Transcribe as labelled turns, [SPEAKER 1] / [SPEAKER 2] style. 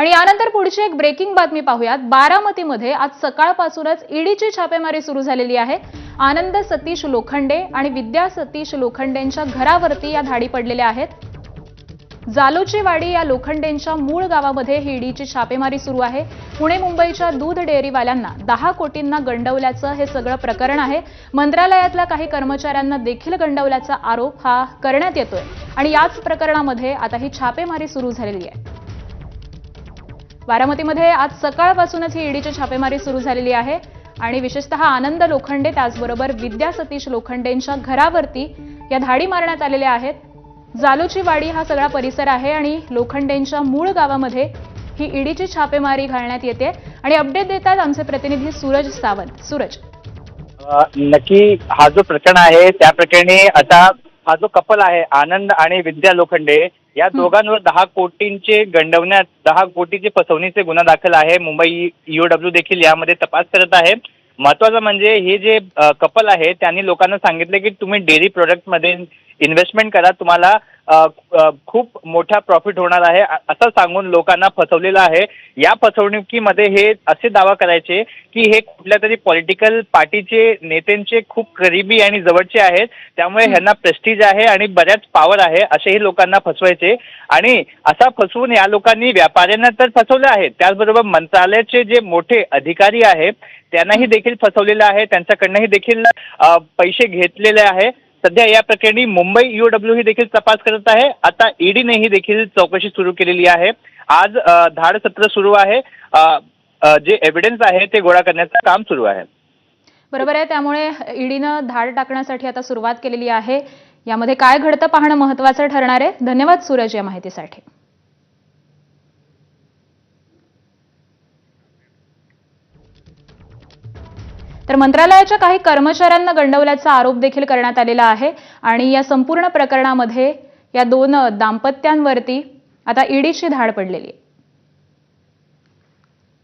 [SPEAKER 1] आणि यानंतर पुढची एक ब्रेकिंग बातमी पाहूयात। बारामतीमध्ये आज सकाळपासूनच ईडीची छापेमारी सुरू झालेली आहे। आनंद सतीश लोखंडे आणि विद्या सतीश लोखंडेंच्या घरावरती या धाडी पडलेल्या आहेत। जालोची वाडी या लोखंडेंच्या मूळ गावामध्ये ही ईडीची छापेमारी सुरू आहे। पुणे मुंबईच्या दूध डेअरीवाल्यांना 10 कोटींना गंडवल्याचं हे सगळं प्रकरण आहे। मंत्रालयातल्या काही कर्मचाऱ्यांना देखील गंडवल्याचा आरोप हा करण्यात येतोय आणि याच प्रकरणामध्ये आता ही छापेमारी सुरू झालेली आहे। बारामतीमध्ये आज सकाळपासूनच ही ईडीची छापेमारी सुरू झालेली आहे आणि विशेषतः आनंद लोखंडे त्याचबरोबर विद्या सतीश लोखंडेंच्या घरावरती या धाडी मारण्यात आलेल्या आहेत। जालोची वाडी हा सगळा परिसर आहे आणि लोखंडेंच्या मूळ गावामध्ये ही ईडीची छापेमारी घालण्यात येते आणि अपडेट देतात आमचे प्रतिनिधी सूरज सावंत। सूरज,
[SPEAKER 2] नक्की हा जो प्रकरण आहे त्या प्रकरणी आता हा जो कपल आहे आनंद आणि विद्या लोखंडे या दोघांवर 10 कोटींचे गंडवण्यात 10 कोटीचे फसवणीचे गुन्हा दाखल आहे। मुंबई ईओडब्ल्यू देखील यामध्ये तपास करत आहे। महत्त्वाचं म्हणजे हे जे कपल आहे त्यांनी लोकांना सांगितले की तुम्ही डेअरी प्रोडक्टमध्ये इन्व्हेस्टमेंट करा, तुम्हाला खूप मोठा प्रॉफिट होणार आहे असं सांगून लोकांना फसवलेलं आहे। या फसवणुकीमध्ये हे असे दावा करायचे की हे कुठल्या तरी पॉलिटिकल पार्टीचे नेत्यांचे खूप करीबी आणि जवळचे आहेत, त्यामुळे ह्यांना प्रेस्टीज आहे आणि बऱ्याच पॉवर आहे असेही लोकांना फसवायचे। आणि असा फसवून या लोकांनी व्यापाऱ्यांना तर फसवलं आहे, त्याचबरोबर मंत्रालयाचे जे मोठे अधिकारी आहेत त्यांनाही देखील फसवलेलं आहे, त्यांच्याकडनंही देखील पैसे घेतलेले आहे। सध्या या प्रकरणी मुंबई ईओडब्ल्यू ही देखील तपास करत आहे। आता ईडीनेही देखील चौकशी सुरू केलेली आहे। आज धाड सत्र सुरू आहे, जे एव्हिडन्स आहे ते गोळा करण्याचं काम सुरू आहे।
[SPEAKER 1] बरोबर आहे, त्यामुळे ईडीनं धाड टाकण्यासाठी आता सुरुवात केलेली आहे। यामध्ये काय घडतं पाहणं महत्त्वाचं ठरणार आहे। धन्यवाद सूरज या माहितीसाठी। तर मंत्रालयाच्या काही कर्मचाऱ्यांना गंडवल्याचा आरोप देखील करण्यात आलेला आहे आणि या संपूर्ण प्रकरणामध्ये या दोन दाम्पत्यांवरती आता ईडीची धाड पडलेली आहे।